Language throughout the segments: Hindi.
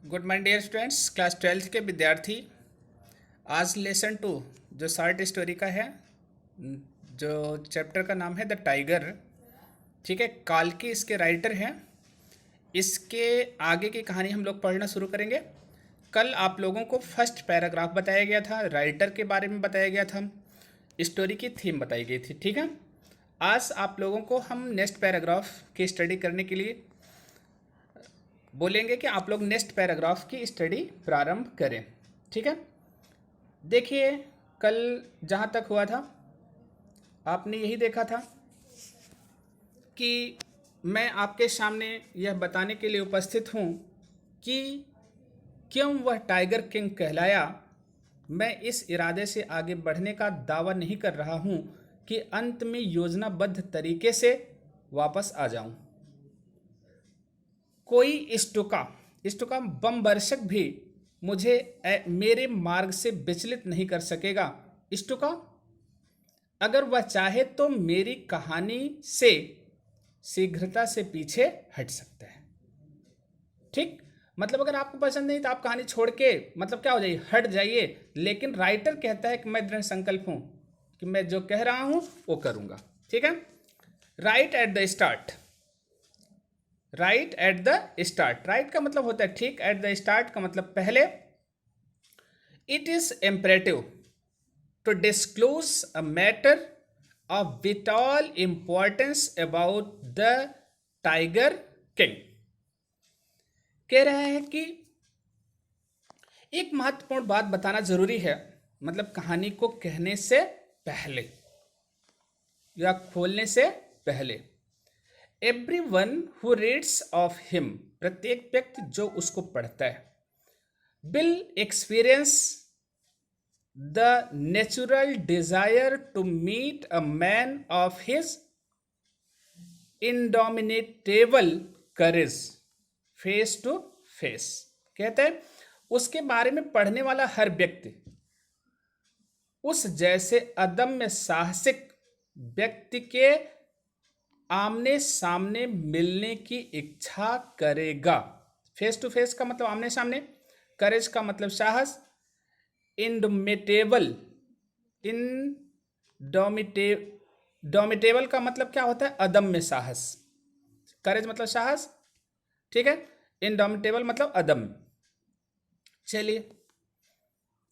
Good morning dear students, class 12th के विद्यार्थी। आज लेसन 2 जो शॉर्ट स्टोरी का है, जो चैप्टर का नाम है द टाइगर। ठीक है, काल्की इसके राइटर हैं। इसके आगे की कहानी हम लोग पढ़ना शुरू करेंगे। कल आप लोगों को फर्स्ट पैराग्राफ बताया गया था, राइटर के बारे में बताया गया था, स्टोरी की थीम बताई गई थी। ठीक है, आज आप लोगों को हम नेक्स्ट पैराग्राफ की स्टडी करने के लिए बोलेंगे कि आप लोग नेक्स्ट पैराग्राफ की स्टडी प्रारंभ करें। ठीक है, देखिए कल जहाँ तक हुआ था आपने यही देखा था कि मैं आपके सामने यह बताने के लिए उपस्थित हूँ कि क्यों वह टाइगर किंग कहलाया। मैं इस इरादे से आगे बढ़ने का दावा नहीं कर रहा हूँ कि अंत में योजनाबद्ध तरीके से वापस आ जाऊं। कोई इष्टुका बम वर्षक भी मुझे मेरे मार्ग से विचलित नहीं कर सकेगा। इष्टुका अगर वह चाहे तो मेरी कहानी से शीघ्रता से पीछे हट सकता है। ठीक, मतलब अगर आपको पसंद नहीं तो आप कहानी छोड़ के मतलब क्या हो जाइए, हट जाइए। लेकिन राइटर कहता है कि मैं दृढ़ संकल्प हूं कि मैं जो कह रहा हूं वो करूंगा। ठीक है, right at the start. Right at the start, right का मतलब होता है ठीक, एट द स्टार्ट का मतलब पहले। It is imperative to disclose a matter of vital importance about the Tiger King। कह रहा है कि एक महत्वपूर्ण बात बताना जरूरी है, मतलब कहानी को कहने से पहले या खोलने से पहले। Everyone who reads of him, प्रत्येक व्यक्ति जो उसको पढ़ता है, will experience the natural desire to meet a man of his indomitable courage face to face। कहते हैं उसके बारे में पढ़ने वाला हर व्यक्ति उस जैसे अदम्य साहसिक व्यक्ति के आमने सामने मिलने की इच्छा करेगा। फेस टू फेस का मतलब आमने सामने, करेज का मतलब साहस, इंडोमिटेबल डोमिटेबल का मतलब क्या होता है, अदम्य साहस। करेज मतलब साहस, ठीक है, इंडोमिटेबल मतलब अदम्य। चलिए,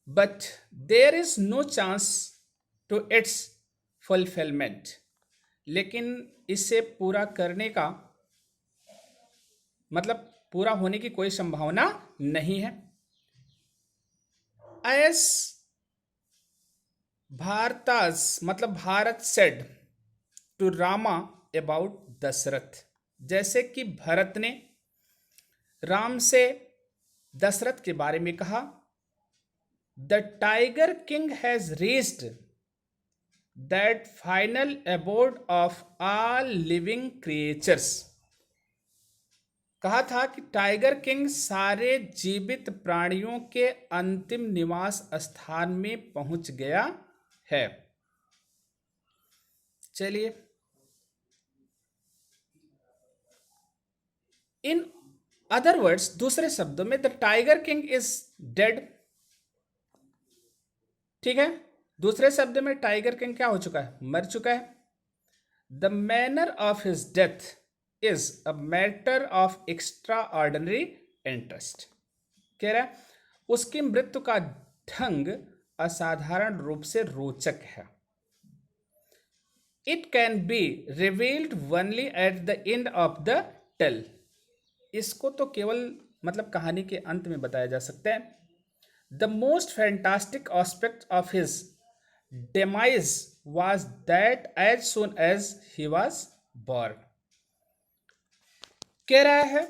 but there is no chance to its fulfilment, लेकिन इसे पूरा करने का मतलब पूरा होने की कोई संभावना नहीं है। एस भारताज मतलब Bharat said to Rama about Dasharatha, जैसे कि भरत ने राम से दशरथ के बारे में कहा। The tiger king has reached that final abode of all living creatures. कहा था कि टाइगर किंग सारे जीवित प्राणियों के अंतिम निवास स्थान में पहुंच गया है। चलिए, इन अदर वर्ड्स, दूसरे शब्दों में, the tiger king is dead. ठीक है, दूसरे शब्द में टाइगर किंग क्या हो चुका है, मर चुका है। The manner of his death is a matter of extra ordinary interest. कह रहा है उसकी मृत्यु का ढंग असाधारण रूप से रोचक है। It can be revealed only at the end of the tale. इसको तो केवल मतलब कहानी के अंत में बताया जा सकता है। The most fantastic aspect of his demise was that as soon as he was born। कह रहा है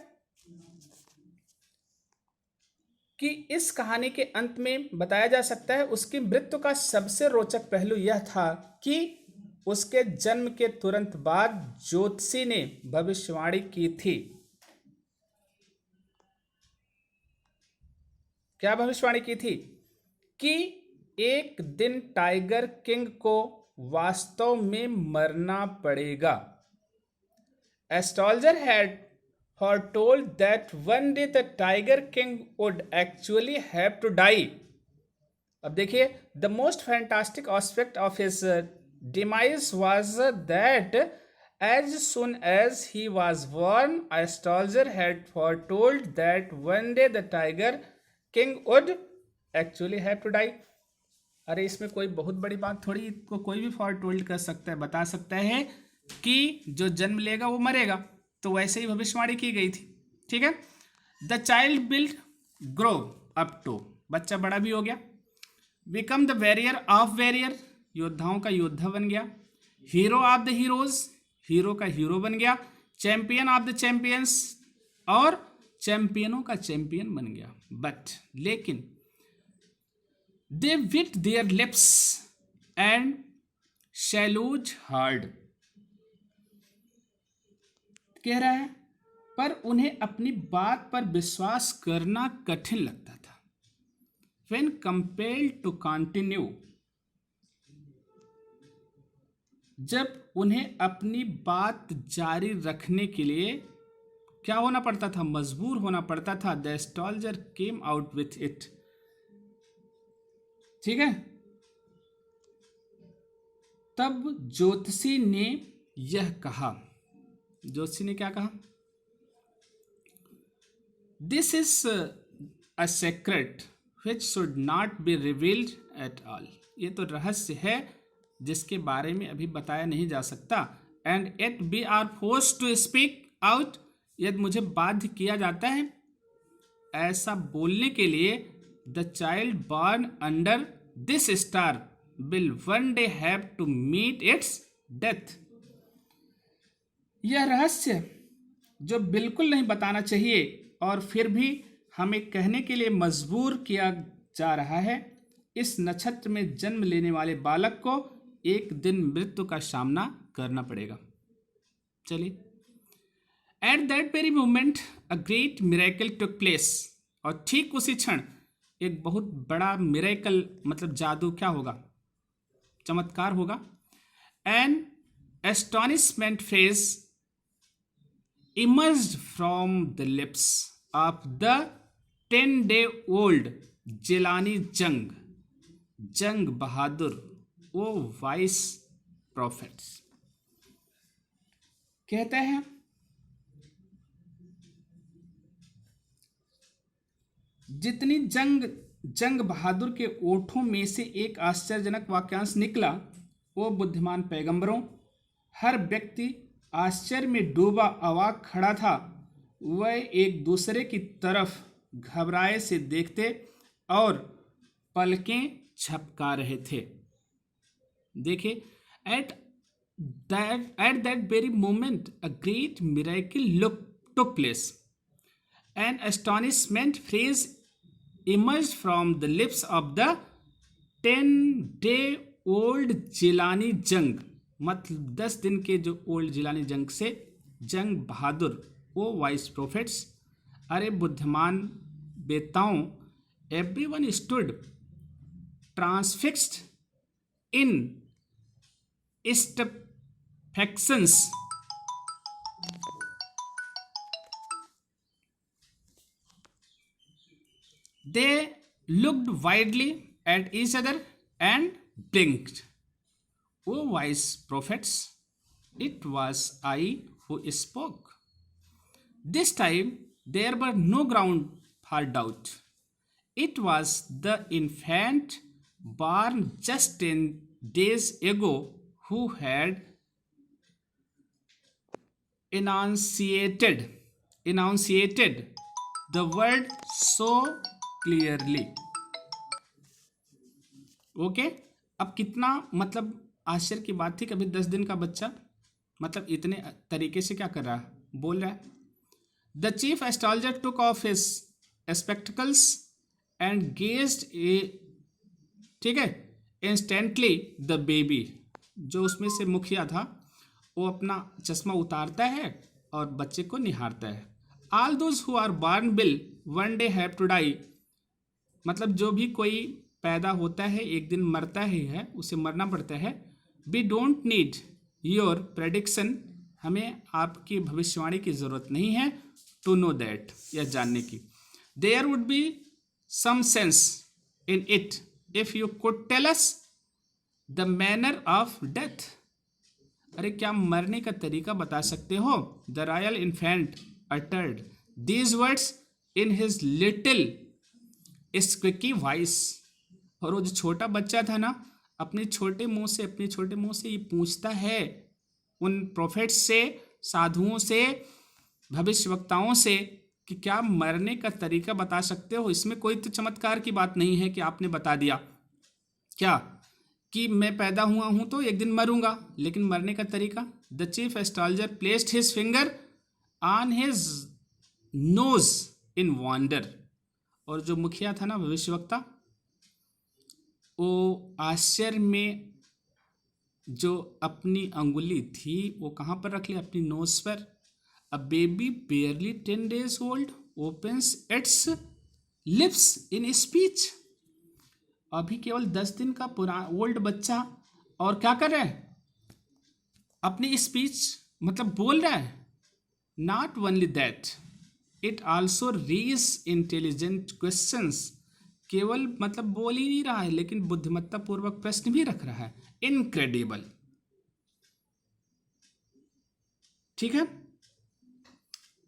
कि इस कहानी के अंत में बताया जा सकता है उसकी मृत्यु का सबसे रोचक पहलू यह था कि उसके जन्म के तुरंत बाद ज्योतिषी ने भविष्यवाणी की थी। क्या भविष्यवाणी की थी? कि एक दिन टाइगर किंग को वास्तव में मरना पड़ेगा। Astrologer had foretold that one day the Tiger King would actually have to die. अब देखिए, the most fantastic aspect of his demise was that as soon as he was born, a astrologer had foretold that one day the Tiger King would actually have to die. अरे इसमें कोई बहुत बड़ी बात थोड़ी, इसको कोई भी फॉरटोल्ड कर सकता है, बता सकता है कि जो जन्म लेगा वो मरेगा, तो वैसे ही भविष्यवाणी की गई थी। ठीक है। The child will grow up to, बच्चा बड़ा भी हो गया। Become the warrior of warrior, योद्धाओं का योद्धा बन गया। Hero of the heroes, hero का हीरो बन गया। चैंपियन ऑफ द चैंपियंस, और चैंपियनों का चैंपियन बन गया। बट लेकिन दे विट देयर लिप्स एंड शैलूज हार्ड, कह रहा है पर उन्हें अपनी बात पर विश्वास करना कठिन लगता था। When compelled to continue, जब उन्हें अपनी बात जारी रखने के लिए क्या होना पड़ता था, मजबूर होना पड़ता था। The astrologer came out with it. ठीक है। तब ज्योतिषी ने यह कहा, ज्योतिषी ने क्या कहा, this is a secret which should not be revealed at all, ये तो रहस्य है जिसके बारे में अभी बताया नहीं जा सकता। and yet we are forced to speak out, यदि मुझे बाध्य किया जाता है ऐसा बोलने के लिए। the child born under this star will one day have to meet its death, यह रहस्य जो बिल्कुल नहीं बताना चाहिए और फिर भी हमें कहने के लिए मजबूर किया जा रहा है, इस नक्षत्र में जन्म लेने वाले बालक को एक दिन मृत्यु का सामना करना पड़ेगा। चलिए। At that very moment a great miracle took place, और ठीक उसी क्षण एक बहुत बड़ा मिरेकल मतलब जादू क्या होगा, चमत्कार होगा। An astonishment face emerged from the lips of the 10-day-old Jilani Jung Bahadur, वो वाइस प्रॉफिट्स। कहते हैं जितनी जंग बहादुर के ओठों में से एक आश्चर्यजनक वाक्यांश निकला, वो बुद्धिमान पैगंबरों, हर व्यक्ति आश्चर्य में डूबा अवाक खड़ा था। वह एक दूसरे की तरफ घबराए से देखते और पलकें झपका रहे थे। देखिए, at that very moment a great miracle took place. An astonishment phrase emerged from the lips of the 10-day-old Jilani जंग, मतलब 10 दिन के जो ओल्ड जिलानी जंग से जंग बहादुर, वो वाइस प्रोफेट्स, अरे बुद्धिमान बेताओं, everyone stood transfixed in stupefactions, they looked widely at each other and blinked. O wise prophets, it was I who spoke. This time there were no ground for doubt. It was the infant born just 10 days ago who had enunciated the word so clearly. Okay? अब कितना मतलब आश्चर्य की बात थी, कभी 10 दिन का बच्चा मतलब इतने तरीके से क्या कर रहा है, बोल रहा है। The chief astrologer took off his spectacles and gazed ठीक है, इंस्टेंटली द बेबी, जो उसमें से मुखिया था वो अपना चश्मा उतारता है और बच्चे को निहारता है। All those who are born will one day have to die, मतलब जो भी कोई पैदा होता है एक दिन मरता ही है, उसे मरना पड़ता है। We don't need your prediction, हमें आपकी भविष्यवाणी की ज़रूरत नहीं है। टू नो दैट, यह जानने की। There would be some sense in it if you could tell us the manner of death. अरे क्या मरने का तरीका बता सकते हो? The royal infant uttered these words in his little squeaky voice. और वो जो छोटा बच्चा था ना, अपने छोटे मुंह से ये पूछता है उन प्रोफेट्स से, साधुओं से, भविष्यवक्ताओं से कि क्या मरने का तरीका बता सकते हो? इसमें कोई तो चमत्कार की बात नहीं है कि आपने बता दिया क्या कि मैं पैदा हुआ हूं तो एक दिन मरूंगा, लेकिन मरने का तरीका। The chief astrologer placed his finger on his nose in wonder. और जो मुखिया था ना, भविष्यवक्ता, वो आश्चर्य में जो अपनी अंगुली थी वो कहाँ पर रख ली? अपनी नोज पर। A baby बेयरली 10 days old opens its lips in speech। अभी केवल 10 दिन का ओल्ड बच्चा और क्या कर रहा है? अपनी स्पीच मतलब बोल रहा है। Not only that, it also raise intelligent questions. केवल मतलब बोल ही नहीं रहा है, लेकिन बुद्धिमत्ता पूर्वक प्रश्न भी रख रहा है। इनक्रेडिबल। ठीक है,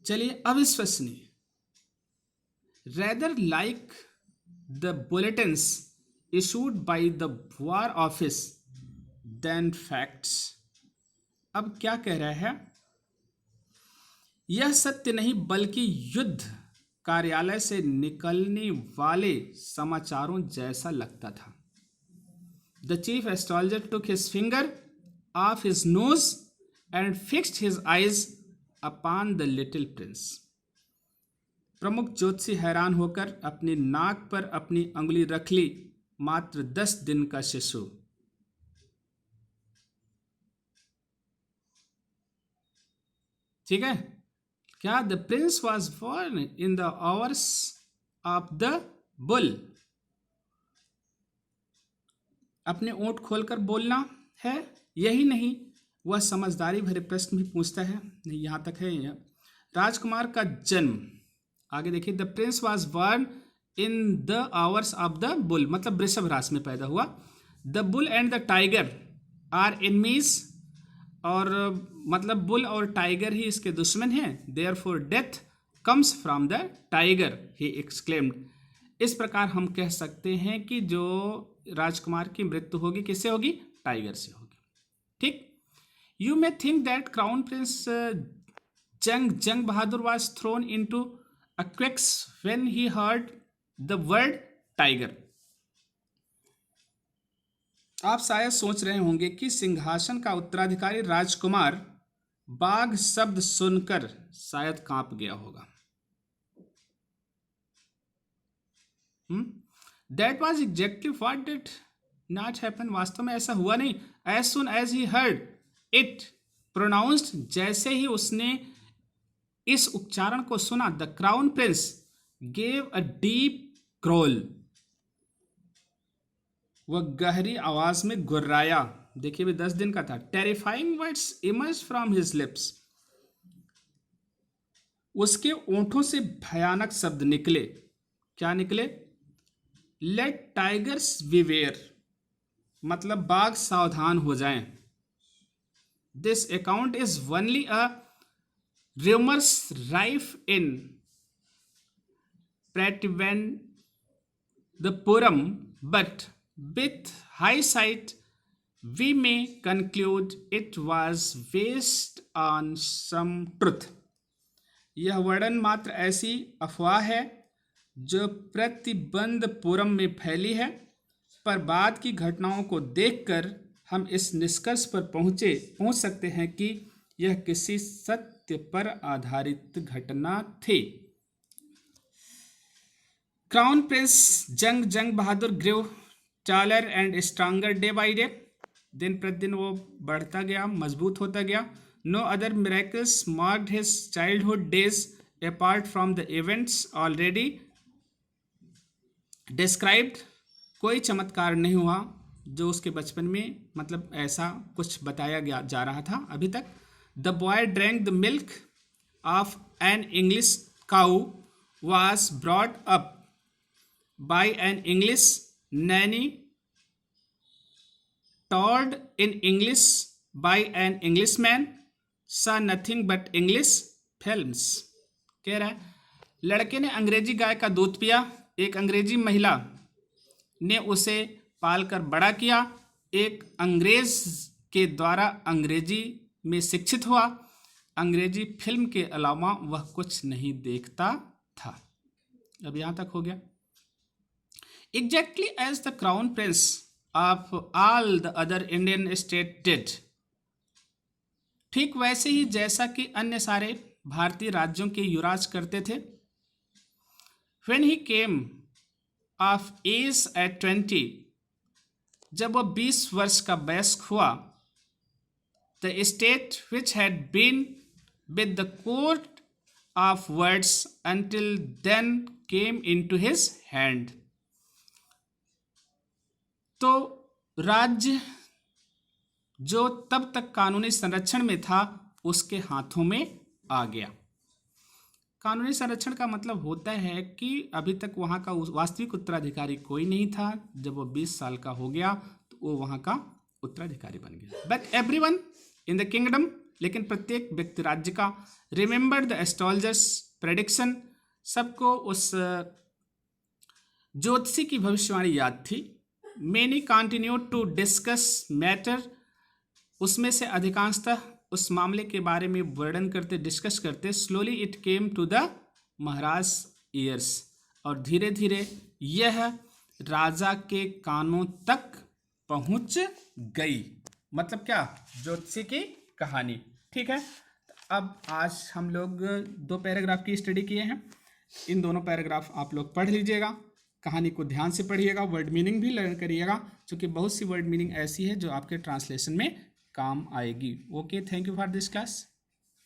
चलिए अविश्वसनीय। Rather like the bulletins issued by the war office than facts। अब क्या कह रहा है? यह सत्य नहीं बल्कि युद्ध कार्यालय से निकलने वाले समाचारों जैसा लगता था। The chief astrologer took his finger off his nose and fixed his eyes upon the little prince। प्रमुख ज्योतिषी हैरान होकर अपनी नाक पर अपनी अंगुली रख ली। मात्र 10 दिन का शिशु। ठीक है, क्या? The prince was born in the hours of the bull. अपने ओंठ खोलकर बोलना है, यही नहीं, वह समझदारी भरे प्रश्न भी पूछता है। नहीं, यहां तक है। राजकुमार का जन्म, आगे देखिए। The prince was born in the hours of the bull, मतलब वृषभ राशि में पैदा हुआ। The bull and the tiger are enemies, और मतलब बुल और टाइगर ही इसके दुश्मन हैं। Therefore death comes from the tiger, he exclaimed. इस प्रकार हम कह सकते हैं कि जो राजकुमार की मृत्यु होगी किससे होगी? टाइगर से होगी। ठीक। You may think that crown prince Jung Bahadur was thrown into a quake when he heard the word tiger. आप शायद सोच रहे होंगे कि सिंहासन का उत्तराधिकारी राजकुमार बाघ शब्द सुनकर शायद कांप गया होगा। That was exactly what did not happen. वास्तव में ऐसा हुआ नहीं। As soon as he heard it pronounced, जैसे ही उसने इस उच्चारण को सुना, the crown prince gave a deep growl, वह गहरी आवाज में गुर्राया। देखिए भी 10 दिन का था। Terrifying words emerge from his lips, उसके ओंठों से भयानक शब्द निकले। क्या निकले? लेट टाइगर्स बिवेयर, मतलब बाघ सावधान हो जाएं। This account is only a rumors rife in Prativandapuram, but with hindsight we may conclude it was based on some truth। यह वर्णन मात्र ऐसी अफवाह है जो प्रतिबंधपुरम में फैली है, पर बाद की घटनाओं को देखकर हम इस निष्कर्ष पर पहुंच सकते हैं कि यह किसी सत्य पर आधारित घटना थी। Crown prince Jung Bahadur grew taller and stronger day by day, दिन प्रतिदिन वो बढ़ता गया, मजबूत होता गया। No other miracles marked his childhood days apart from the events already described. कोई चमत्कार नहीं हुआ जो उसके बचपन में मतलब ऐसा कुछ बताया गया जा रहा था अभी तक। The boy drank the milk of an English cow was brought up by an English nanny, taught in English by an Englishman, saw nothing but English films। कह रहा है लड़के ने अंग्रेजी गाय का दूध पिया, एक अंग्रेजी महिला ने उसे पालकर बड़ा किया, एक अंग्रेज के द्वारा अंग्रेजी में शिक्षित हुआ, अंग्रेजी फिल्म के अलावा वह कुछ नहीं देखता था। अब यहां तक हो गया। Exactly as the crown prince of all the other Indian state did, ठीक वैसे ही जैसा कि अन्य सारे भारतीय राज्यों के युवराज करते थे। When he came of age at 20, जब वह 20 वर्ष का वयस्क हुआ, the state which had been with the court of words until then came into his hand, तो राज्य जो तब तक कानूनी संरक्षण में था उसके हाथों में आ गया। कानूनी संरक्षण का मतलब होता है कि अभी तक वहाँ का वास्तविक उत्तराधिकारी कोई नहीं था, जब वो 20 साल का हो गया तो वो वहाँ का उत्तराधिकारी बन गया। But everyone in the kingdom, लेकिन प्रत्येक व्यक्ति राज्य का, रिमेंबर द एस्ट्रोलजर्स प्रेडिक्शन, सबको उस ज्योतिषी की भविष्यवाणी याद थी। Many continued to discuss matter, उसमें से अधिकांशतः उस मामले के बारे में वर्णन करते, डिस्कस करते। Slowly it came to the Maharaj ears, और धीरे धीरे यह राजा के कानों तक पहुंच गई। मतलब क्या, ज्योतिषी की कहानी। ठीक है, अब आज हम लोग 2 पैराग्राफ की स्टडी किए हैं। इन दोनों पैराग्राफ आप लोग पढ़ लीजिएगा, कहानी को ध्यान से पढ़िएगा, वर्ड मीनिंग भी लर्न करिएगा, क्योंकि बहुत सी वर्ड मीनिंग ऐसी है जो आपके ट्रांसलेशन में काम आएगी। Okay, thank you for this class.